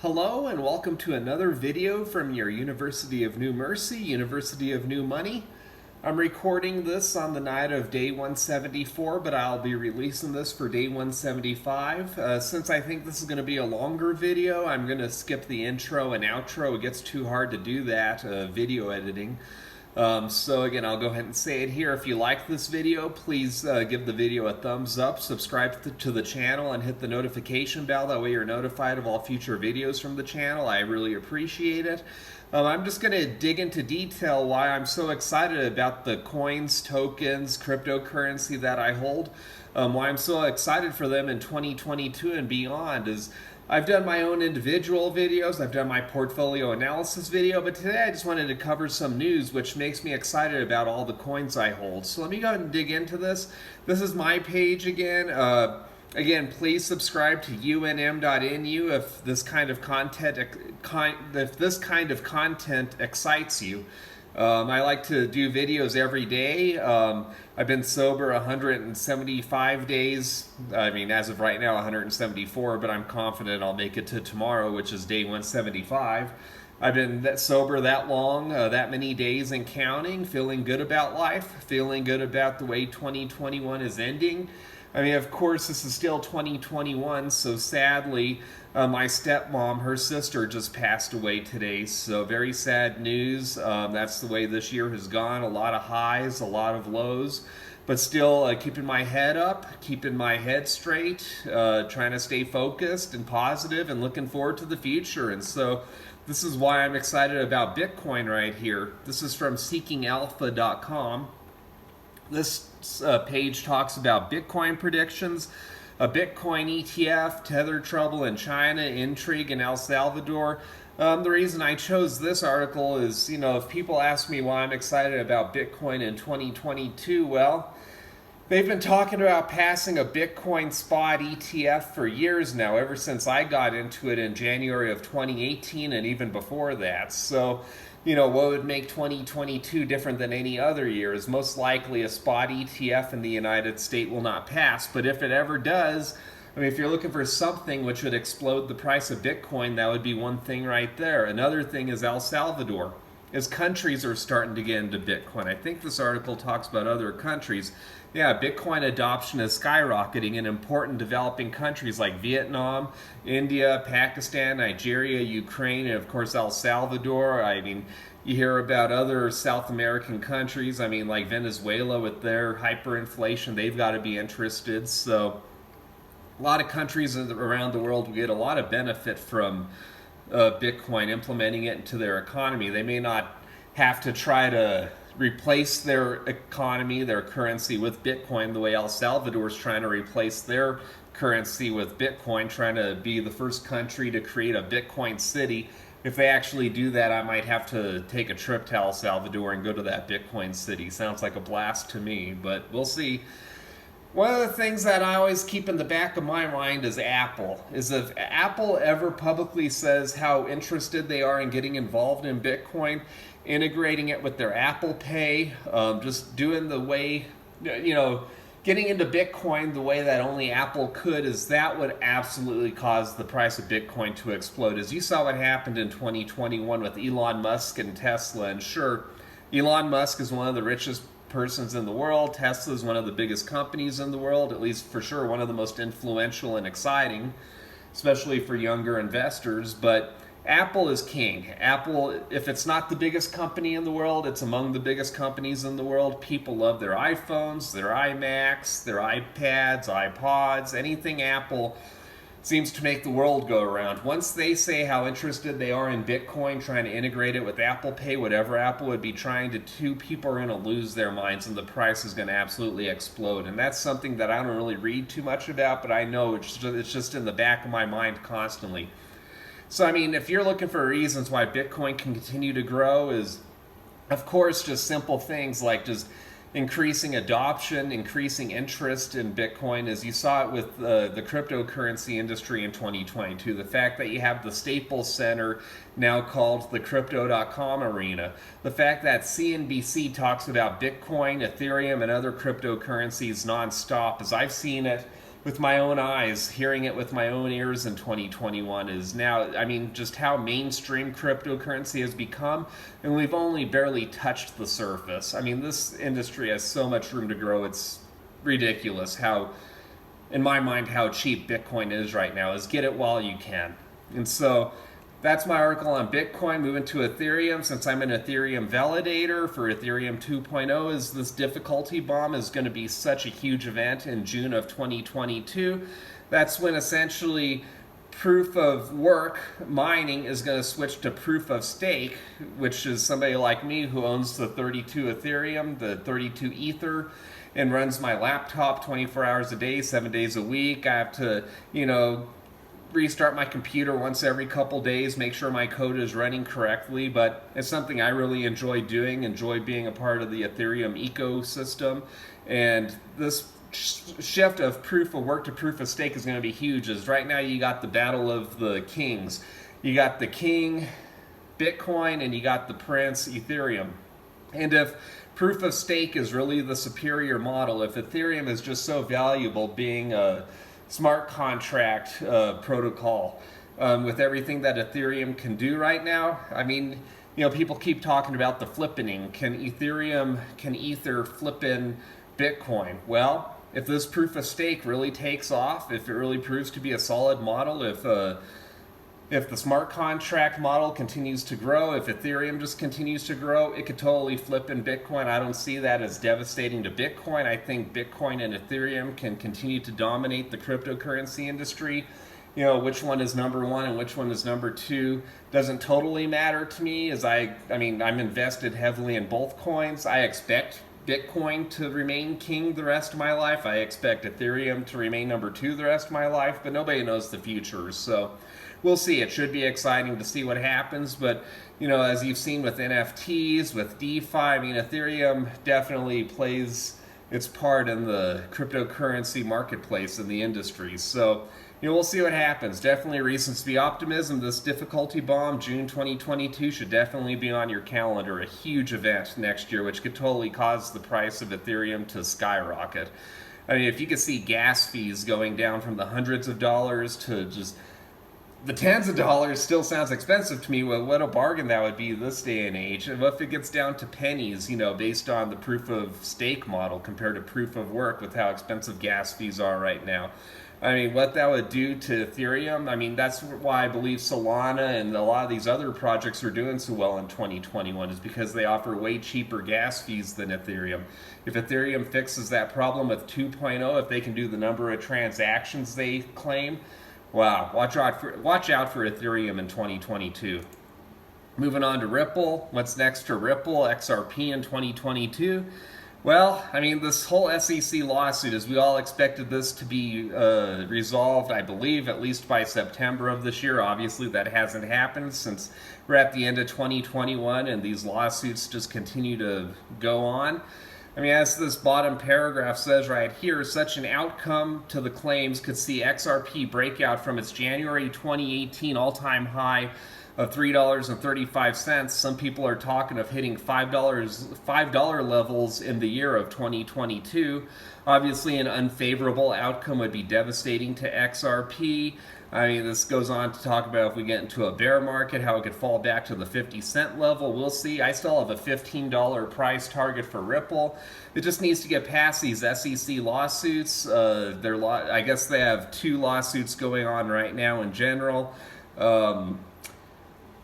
Hello and welcome to another video from your University of New Mercy, University of New Money. I'm recording this on the night of day 174, but I'll be releasing this for day 175. Since I think this is going to be a longer video, I'm going to skip the intro and outro. It gets too hard to do that, video editing. So again, I'll go ahead and say it here. If you like this video, please give the video a thumbs up, subscribe to the channel, and hit the notification bell. That way you're notified of all future videos from the channel. I really appreciate it. I'm just going to dig into detail why I'm so excited about the coins, tokens, cryptocurrency that I hold. Why I'm so excited for them in 2022 and beyond is I've done my own individual videos, I've done my portfolio analysis video, but today I just wanted to cover some news which makes me excited about all the coins I hold. So let me go ahead and dig into this. This is my page again. Again, please subscribe to UNM.NU if this kind of content excites you. I like to do videos every day. I've been sober 175 days. I mean, as of right now, 174, but I'm confident I'll make it to tomorrow, which is day 175. I've been sober that long, that many days and counting, feeling good about life, feeling good about the way 2021 is ending. I mean, of course, this is still 2021, so sadly, my stepmom, her sister, just passed away today, so very sad news. That's the way this year has gone. A lot of highs, a lot of lows, but still keeping my head up, keeping my head straight, trying to stay focused and positive and looking forward to the future. And so this is why I'm excited about Bitcoin right here. This is from seekingalpha.com. This page talks about Bitcoin predictions, a Bitcoin ETF, tether trouble in China, intrigue in El Salvador. The reason I chose this article is, if people ask me why I'm excited about Bitcoin in 2022, well, they've been talking about passing a Bitcoin spot ETF for years now, ever since I got into it in January of 2018 and even before that. So, what would make 2022 different than any other year is most likely a spot ETF in the United States will not pass. But if it ever does, I mean, if you're looking for something which would explode the price of Bitcoin, that would be one thing right there. Another thing is El Salvador. As countries are starting to get into Bitcoin. I think this article talks about other countries. Yeah, Bitcoin adoption is skyrocketing in important developing countries like Vietnam, India, Pakistan, Nigeria, Ukraine, and of course El Salvador. I mean, you hear about other South American countries. I mean, like Venezuela with their hyperinflation, they've got to be interested. So a lot of countries around the world will get a lot of benefit from Bitcoin, implementing it into their economy. They may not have to try to replace their economy, their currency with Bitcoin the way El Salvador is trying to replace their currency with Bitcoin, trying to be the first country to create a Bitcoin city. If they actually do that, I might have to take a trip to El Salvador and go to that Bitcoin city. Sounds like a blast to me, but we'll see. One of the things that I always keep in the back of my mind is Apple. Is if Apple ever publicly says how interested they are in getting involved in Bitcoin, integrating it with their Apple Pay, just doing the way, getting into Bitcoin the way that only Apple could, is that would absolutely cause the price of Bitcoin to explode. As you saw what happened in 2021 with Elon Musk and Tesla. And sure, Elon Musk is one of the richest persons in the world. Tesla is one of the biggest companies in the world, at least for sure one of the most influential and exciting, especially for younger investors. But Apple is king. Apple, if it's not the biggest company in the world, it's among the biggest companies in the world. People love their iPhones, their iMacs, their iPads, iPods, anything Apple seems to make the world go around. Once they say how interested they are in Bitcoin, trying to integrate it with Apple Pay, whatever Apple would be trying to do, people are going to lose their minds and the price is going to absolutely explode. And that's something that I don't really read too much about, but I know it's just in the back of my mind constantly. So, I mean, if you're looking for reasons why Bitcoin can continue to grow, is, of course, just simple things like just increasing adoption, increasing interest in Bitcoin, as you saw it with the cryptocurrency industry in 2022. The fact that you have the Staples Center now called the Crypto.com Arena. The fact that CNBC talks about Bitcoin, Ethereum, and other cryptocurrencies nonstop, as I've seen it with my own eyes, hearing it with my own ears in 2021 is now, I mean, just how mainstream cryptocurrency has become, and we've only barely touched the surface. I mean, this industry has so much room to grow. It's ridiculous how, in my mind, how cheap Bitcoin is right now. Is get it while you can. And so that's my article on Bitcoin. Moving to Ethereum, since I'm an Ethereum validator for Ethereum 2.0, is this difficulty bomb is going to be such a huge event in June of 2022. That's when essentially proof of work mining is going to switch to proof of stake, which is somebody like me who owns the 32 Ethereum, the 32 Ether, and runs my laptop 24 hours a day, 7 days a week. I have to, restart my computer once every couple days, make sure my code is running correctly, but it's something I really enjoy doing, enjoy being a part of the Ethereum ecosystem. And this shift of proof of work to proof of stake is going to be huge, as right now you got the battle of the kings. You got the king, Bitcoin, and you got the prince, Ethereum. And if proof of stake is really the superior model, if Ethereum is just so valuable being a smart contract protocol with everything that Ethereum can do right now. I mean, people keep talking about the flippening. Can Ether flip in Bitcoin? Well, if this proof of stake really takes off, if it really proves to be a solid model, if the smart contract model continues to grow, if Ethereum just continues to grow, it could totally flip in Bitcoin. I don't see that as devastating to Bitcoin. I think Bitcoin and Ethereum can continue to dominate the cryptocurrency industry. Which one is number one and which one is number two doesn't totally matter to me, as I'm invested heavily in both coins. I expect Bitcoin to remain king the rest of my life. I expect Ethereum to remain number two the rest of my life, but nobody knows the future. So we'll see. It should be exciting to see what happens, but as you've seen with NFTs, with DeFi, Ethereum definitely plays its part in the cryptocurrency marketplace in the industry. So we'll see what happens. Definitely reasons to be optimism. This difficulty bomb, June 2022, should definitely be on your calendar. A huge event next year, which could totally cause the price of Ethereum to skyrocket. If you could see gas fees going down from the hundreds of dollars to just the tens of dollars, still sounds expensive to me. Well, what a bargain that would be this day and age. And if it gets down to pennies, based on the proof of stake model compared to proof of work with how expensive gas fees are right now. What that would do to Ethereum, that's why I believe Solana and a lot of these other projects are doing so well in 2021, is because they offer way cheaper gas fees than Ethereum. If Ethereum fixes that problem with 2.0, if they can do the number of transactions they claim, wow, watch out for Ethereum in 2022. Moving on to Ripple. What's next to Ripple XRP in 2022? Well, this whole SEC lawsuit, as we all expected this to be resolved, I believe, at least by September of this year. Obviously, that hasn't happened since we're at the end of 2021, and these lawsuits just continue to go on. As this bottom paragraph says right here, such an outcome to the claims could see XRP break out from its January 2018 all-time high of $3.35. Some people are talking of hitting $5 levels in the year of 2022. Obviously, an unfavorable outcome would be devastating to XRP. This goes on to talk about if we get into a bear market, how it could fall back to the 50-cent level. We'll see. I still have a $15 price target for Ripple. It just needs to get past these SEC lawsuits. I guess they have 2 lawsuits going on right now in general.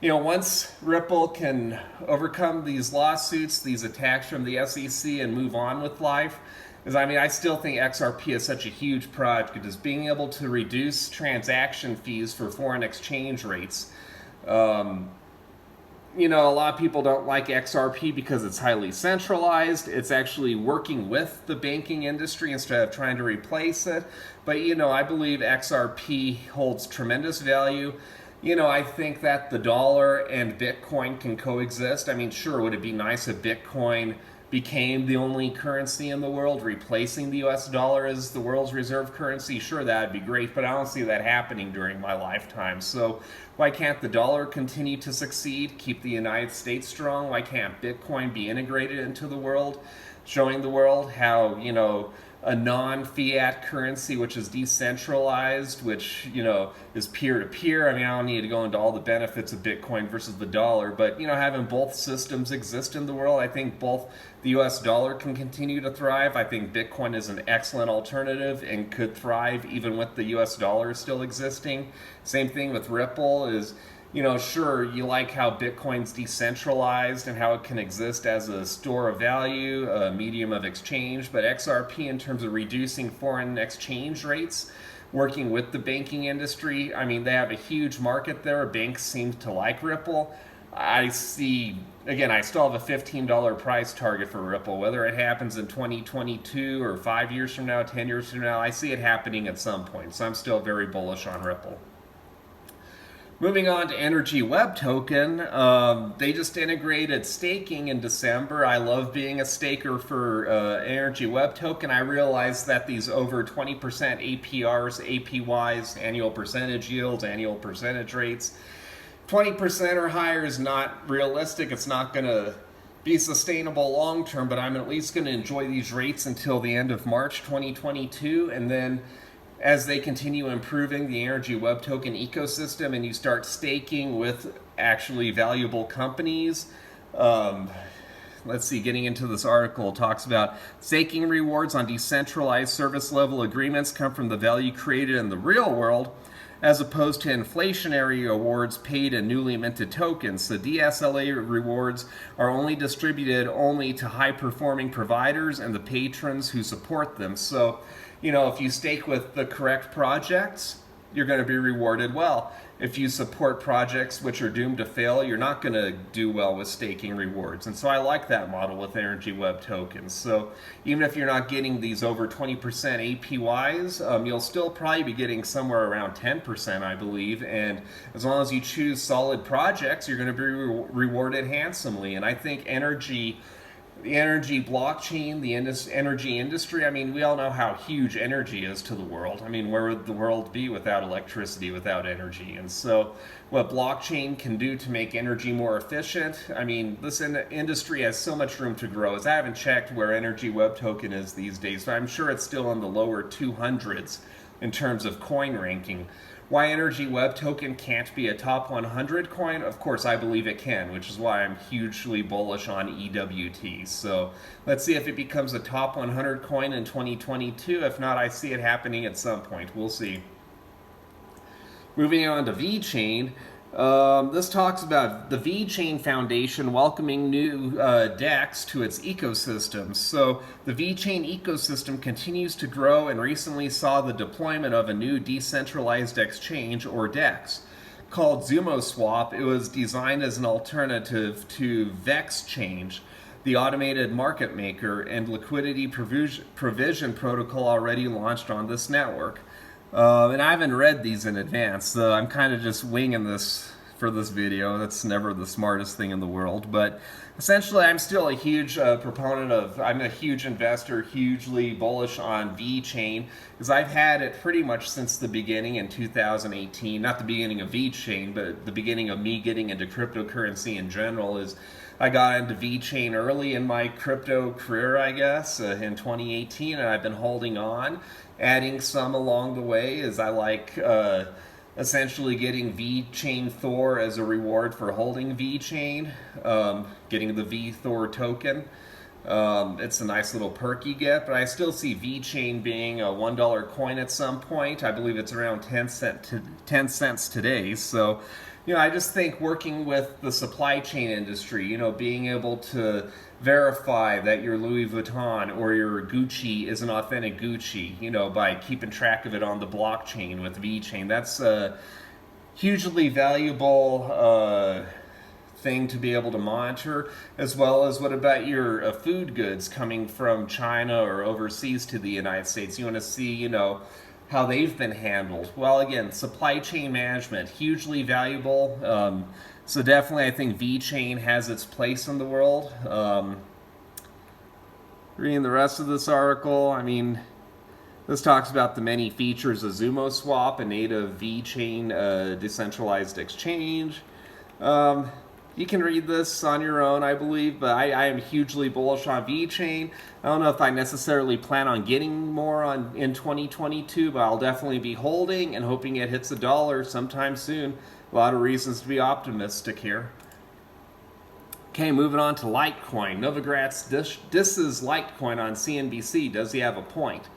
Once Ripple can overcome these lawsuits, these attacks from the SEC, and move on with life, I still think XRP is such a huge project, because being able to reduce transaction fees for foreign exchange rates. A lot of people don't like XRP because it's highly centralized. It's actually working with the banking industry instead of trying to replace it. But, I believe XRP holds tremendous value. I think that the dollar and Bitcoin can coexist. Sure, would it be nice if Bitcoin became the only currency in the world, replacing the US dollar as the world's reserve currency? Sure, that'd be great, but I don't see that happening during my lifetime. So why can't the dollar continue to succeed, keep the United States strong? Why can't Bitcoin be integrated into the world? showing the world how, you know, a non-fiat currency, which is decentralized, which, you know, is peer-to-peer. I mean, I don't need to go into all the benefits of Bitcoin versus the dollar, but, you know, having both systems exist in the world, I think both the US dollar can continue to thrive. I think Bitcoin is an excellent alternative and could thrive even with the US dollar still existing. Same thing with Ripple is, you know, sure, you like how Bitcoin's decentralized and how it can exist as a store of value, a medium of exchange, but XRP, in terms of reducing foreign exchange rates, working with the banking industry, I mean, they have a huge market there. Banks seem to like Ripple. I see, again, I still have a $15 price target for Ripple. Whether it happens in 2022 or 5 years from now, 10 years from now, I see it happening at some point. So I'm still very bullish on Ripple. Moving on to Energy Web Token, they just integrated staking in December. I love being a staker for Energy Web Token. I realize that these over 20% APRs, APYs, annual percentage yields, annual percentage rates, 20% or higher is not realistic. It's not going to be sustainable long term, but I'm at least going to enjoy these rates until the end of March 2022, and then as they continue improving the Energy Web Token ecosystem and you start staking with actually valuable companies. Let's see, getting into this article, talks about staking rewards on decentralized service level agreements come from the value created in the real world as opposed to inflationary awards paid in newly minted tokens. The DSLA rewards are only distributed only to high-performing providers and the patrons who support them. So, you know, if you stake with the correct projects, you're going to be rewarded well. If you support projects which are doomed to fail, you're not going to do well with staking rewards. And so I like that model with Energy Web Tokens. So even if you're not getting these over 20% APYs, you'll still probably be getting somewhere around 10%, I believe. And as long as you choose solid projects, you're going to be rewarded handsomely. And I think the energy blockchain, the energy industry, I mean, we all know how huge energy is to the world. I mean, where would the world be without electricity, without energy? And so what blockchain can do to make energy more efficient, I mean, this industry has so much room to grow. As I haven't checked where Energy Web Token is these days, but I'm sure it's still in the lower 200s in terms of coin ranking. Why Energy Web Token can't be a top 100 coin? Of course, I believe it can, which is why I'm hugely bullish on EWT. So let's see if it becomes a top 100 coin in 2022. If not, I see it happening at some point. We'll see. Moving on to VeChain. This talks about the VeChain Foundation welcoming new DEX to its ecosystem. So the VeChain ecosystem continues to grow and recently saw the deployment of a new decentralized exchange, or DEX, called ZumoSwap. It was designed as an alternative to VexChange, the automated market maker and liquidity provision protocol already launched on this network. And I haven't read these in advance, so I'm kind of just winging this for this video. That's never the smartest thing in the world, but essentially I'm still a huge proponent of, I'm a huge investor, hugely bullish on VeChain, because I've had it pretty much since the beginning in 2018, not the beginning of VeChain, but the beginning of me getting into cryptocurrency in general. Is I got into VeChain early in my crypto career, I guess, in 2018, and I've been holding on, adding some along the way, as I like essentially getting VeChain Thor as a reward for holding VeChain, getting the VThor token. It's a nice little perk you get, but I still see VeChain being a $1 coin at some point. I believe it's around 10 cents today. So, you know, I just think working with the supply chain industry, you know, being able to verify that your Louis Vuitton or your Gucci is an authentic Gucci, you know, by keeping track of it on the blockchain with VeChain. That's a hugely valuable thing to be able to monitor, as well as what about your food goods coming from China or overseas to the United States. You want to see, you know, how they've been handled. Well, again, supply chain management, hugely valuable. So definitely I think VeChain has its place in the world. Reading the rest of this article, I mean, this talks about the many features of ZumoSwap, a native VeChain decentralized exchange. You can read this on your own, I believe, but I am hugely bullish on VeChain. I don't know if I necessarily plan on getting more in 2022, but I'll definitely be holding and hoping it hits $1 sometime soon. A lot of reasons to be optimistic here. Okay, moving on to Litecoin. Novogratz disses Litecoin on CNBC. Does he have a point?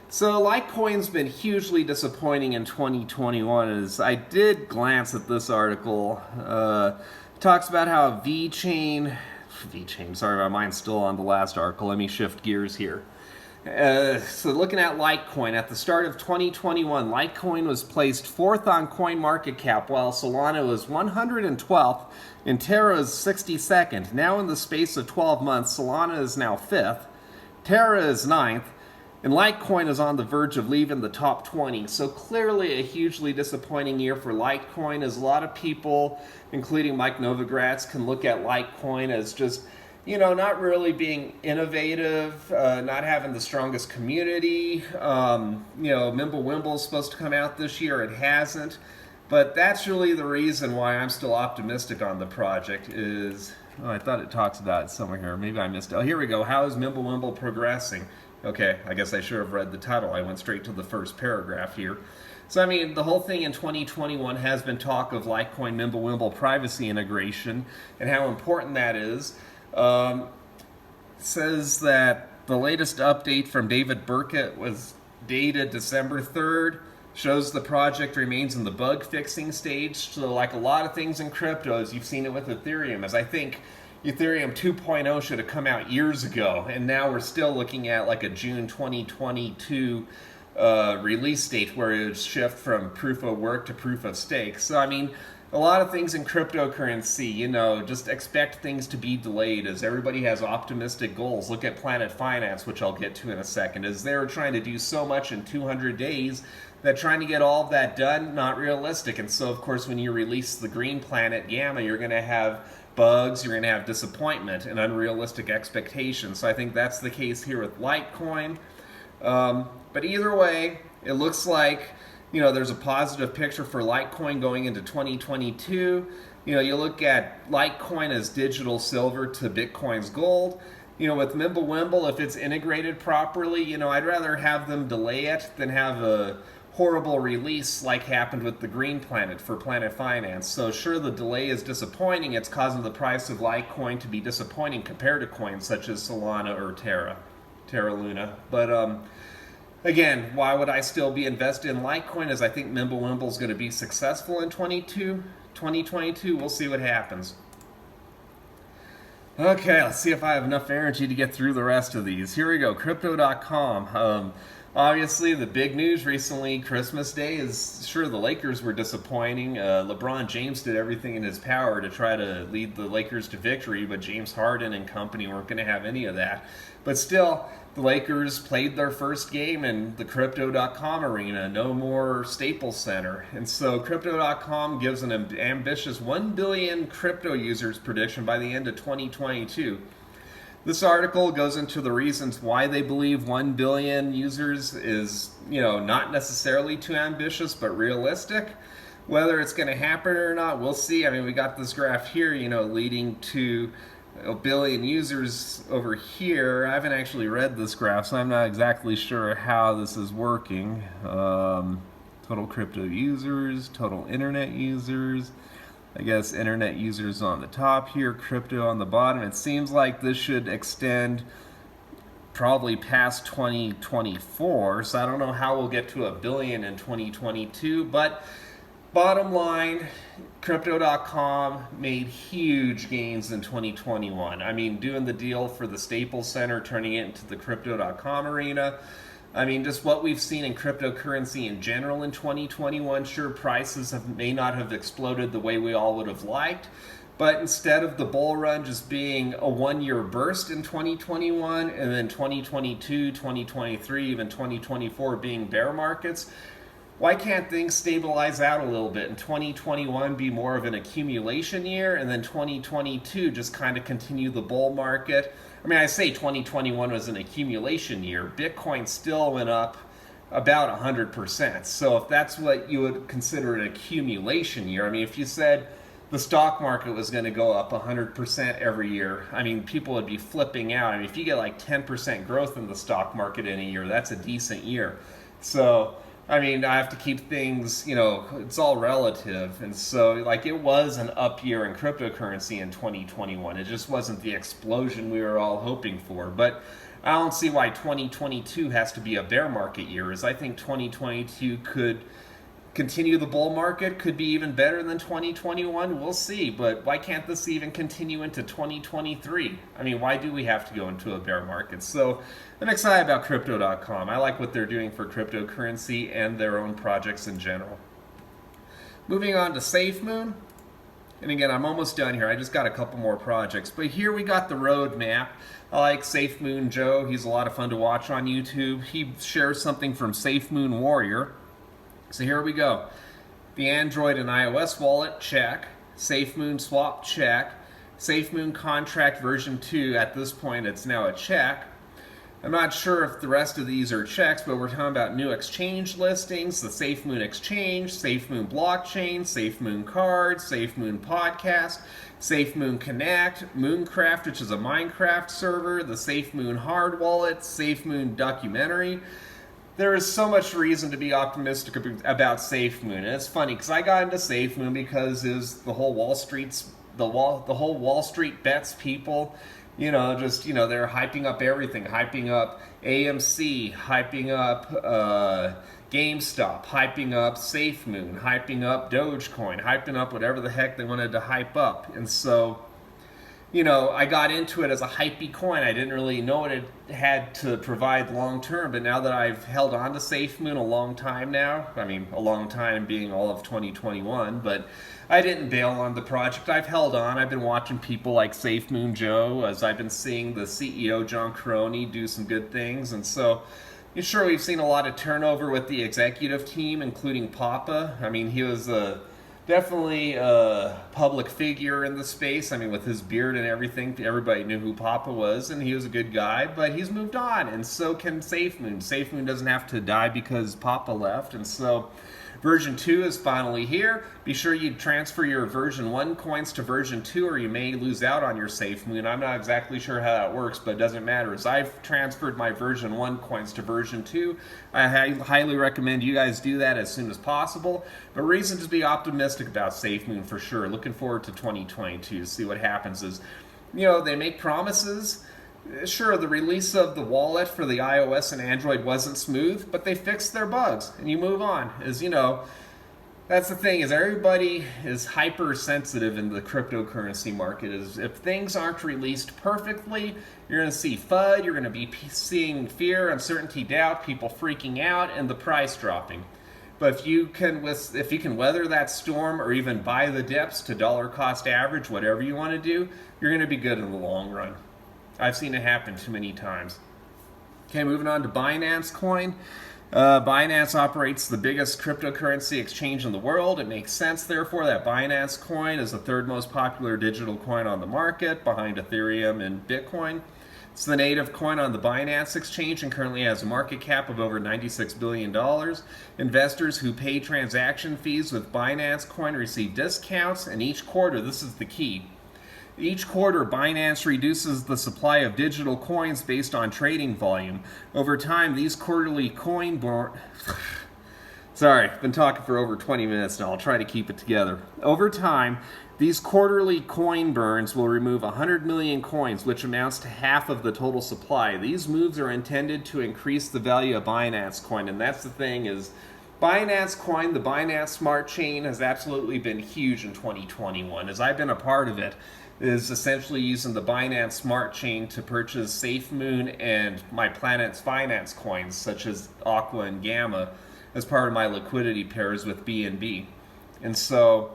So Litecoin's been hugely disappointing in 2021. As I did glance at this article, talks about how VeChain, sorry, my mind's still on the last article. Let me shift gears here. So looking at Litecoin, at the start of 2021, Litecoin was placed 4th on CoinMarketCap, while Solana was 112th and Terra is 62nd. Now in the space of 12 months, Solana is now 5th, Terra is 9th, and Litecoin is on the verge of leaving the top 20. So clearly a hugely disappointing year for Litecoin, as a lot of people, including Mike Novogratz, can look at Litecoin as just, not really being innovative, not having the strongest community. Mimblewimble is supposed to come out this year. It hasn't. But that's really the reason why I'm still optimistic on the project is, I thought it talks about it somewhere here. Maybe I missed it. Oh, here we go. How is Mimblewimble progressing? Okay, I guess I should have read the title. I went straight to the first paragraph here. So, the whole thing in 2021 has been talk of Litecoin Mimblewimble privacy integration and how important that is. Says that the latest update from David Burkett was dated December 3rd. Shows the project remains in the bug fixing stage. So like a lot of things in crypto, as you've seen it with Ethereum, as I think Ethereum 2.0 should have come out years ago, and now we're still looking at like a June 2022 release date where it would shift from proof of work to proof of stake. So a lot of things in cryptocurrency, just expect things to be delayed as everybody has optimistic goals. Look at Planet Finance, which I'll get to in a second, as they're trying to do so much in 200 days that trying to get all of that done, not realistic. And so, of course, when you release the Green Planet Gamma, you're going to have bugs, you're going to have disappointment and unrealistic expectations. So I think that's the case here with Litecoin. But either way, it looks like, there's a positive picture for Litecoin going into 2022. You look at Litecoin as digital silver to Bitcoin's gold. With Mimblewimble, if it's integrated properly, I'd rather have them delay it than have a horrible release like happened with the Green Planet for Planet Finance. So sure, the delay is disappointing. It's causing the price of Litecoin to be disappointing compared to coins such as Solana or Terra Luna. But again, why would I still be invested in Litecoin? As I think Mimblewimble is going to be successful in 2022. We'll see what happens. Okay, let's see if I have enough energy to get through the rest of these. Here we go, Crypto.com. Obviously, the big news recently, Christmas Day, is sure the Lakers were disappointing. LeBron James did everything in his power to try to lead the Lakers to victory, but James Harden and company weren't going to have any of that. But still, the Lakers played their first game in the Crypto.com arena, no more Staples Center. And so Crypto.com gives an ambitious 1 billion crypto users prediction by the end of 2022. This article goes into the reasons why they believe 1 billion users is, not necessarily too ambitious, but realistic. Whether it's going to happen or not, we'll see. We got this graph here, leading to a billion users over here. I haven't actually read this graph, so I'm not exactly sure how this is working. Total crypto users, total internet users. I guess internet users on the top here, crypto on the bottom. It seems like this should extend probably past 2024, so I don't know how we'll get to 1 billion in 2022, but bottom line, Crypto.com made huge gains in 2021. Doing the deal for the Staples Center, turning it into the Crypto.com arena. Just what we've seen in cryptocurrency in general in 2021, sure, prices may not have exploded the way we all would have liked, but instead of the bull run just being a one-year burst in 2021, and then 2022, 2023, even 2024 being bear markets, why can't things stabilize out a little bit and 2021 be more of an accumulation year, and then 2022 just kind of continue the bull market? I say 2021 was an accumulation year. Bitcoin still went up about 100%. So if that's what you would consider an accumulation year, if you said the stock market was going to go up 100% every year. I mean, people would be flipping out. I mean, if you get like 10% growth in the stock market in a year, that's a decent year. So, I mean, I have to keep things, you know, it's all relative. And so, like, it was an up year in cryptocurrency in 2021. It just wasn't the explosion we were all hoping for. But I don't see why 2022 has to be a bear market year, as I think 2022 could continue the bull market, could be even better than 2021. We'll see. But why can't this even continue into 2023? I mean, why do we have to go into a bear market? So I'm excited about Crypto.com. I like what they're doing for cryptocurrency and their own projects in general. Moving on to SafeMoon. And again, I'm almost done here. I just got a couple more projects. But here we got the roadmap. I like SafeMoon Joe. He's a lot of fun to watch on YouTube. He shares something from SafeMoon Warrior. So here we go. The Android and iOS wallet, check. SafeMoon swap, check. SafeMoon contract version 2, at this point it's now a check. I'm not sure if the rest of these are checks, but we're talking about new exchange listings, the SafeMoon exchange, SafeMoon blockchain, SafeMoon card, SafeMoon podcast, SafeMoon Connect, Mooncraft, which is a Minecraft server, the SafeMoon hard wallet, SafeMoon documentary. There is so much reason to be optimistic about SafeMoon, and it's funny because I got into SafeMoon because is the whole Wall Street bets people, you know, just, you know, they're hyping up everything, hyping up AMC, hyping up GameStop, hyping up SafeMoon, hyping up Dogecoin, hyping up whatever the heck they wanted to hype up, and so, you know, I got into it as a hypey coin. I didn't really know what it had to provide long term, but now that I've held on to SafeMoon a long time now, I mean, a long time being all of 2021, but I didn't bail on the project. I've held on. I've been watching people like SafeMoon Joe, as I've been seeing the CEO, John Crony, do some good things, and so, sure, we've seen a lot of turnover with the executive team, including Papa. I mean, he was definitely a public figure in the space. I mean, with his beard and everything, everybody knew who Papa was, and he was a good guy, but he's moved on, and so can SafeMoon. SafeMoon doesn't have to die because Papa left, and so version 2 is finally here. Be sure you transfer your version 1 coins to version 2 or you may lose out on your SafeMoon. I'm not exactly sure how that works, but it doesn't matter. As I've transferred my version 1 coins to version 2, I highly recommend you guys do that as soon as possible. But reasons to be optimistic about SafeMoon for sure. Looking forward to 2022 to see what happens is, you know, they make promises. Sure, the release of the wallet for the iOS and Android wasn't smooth, but they fixed their bugs, and you move on. As you know, that's the thing, is everybody is hypersensitive in the cryptocurrency market. Is if things aren't released perfectly, you're going to see FUD, you're going to be seeing fear, uncertainty, doubt, people freaking out, and the price dropping. But if you can weather that storm or even buy the dips to dollar cost average, whatever you want to do, you're going to be good in the long run. I've seen it happen too many times. Okay, moving on to Binance Coin. Binance operates the biggest cryptocurrency exchange in the world. It makes sense, therefore, that Binance Coin is the third most popular digital coin on the market, behind Ethereum and Bitcoin. It's the native coin on the Binance exchange and currently has a market cap of over $96 billion. Investors who pay transaction fees with Binance Coin receive discounts, and each quarter, this is the key, each quarter, Binance reduces the supply of digital coins based on trading volume. Over time, these quarterly Sorry, I've been talking for over 20 minutes now. I'll try to keep it together. Over time, these quarterly coin burns will remove 100 million coins, which amounts to half of the total supply. These moves are intended to increase the value of Binance Coin, and that's the thing is, Binance Coin, the Binance Smart Chain, has absolutely been huge in 2021, as I've been a part of it. Is essentially using the Binance Smart Chain to purchase SafeMoon and my Planet's Finance coins, such as Aqua and Gamma, as part of my liquidity pairs with BNB. And so,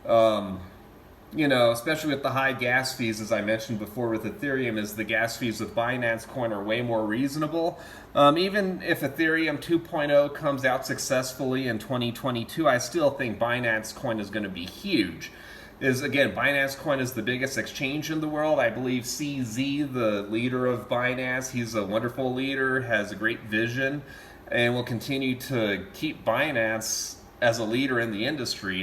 you know, especially with the high gas fees, as I mentioned before with Ethereum, is the gas fees with Binance Coin are way more reasonable. Even if Ethereum 2.0 comes out successfully in 2022, I still think Binance Coin is going to be huge. Again, Binance Coin is the biggest exchange in the world. I believe CZ, the leader of Binance, he's a wonderful leader, has a great vision, and will continue to keep Binance as a leader in the industry.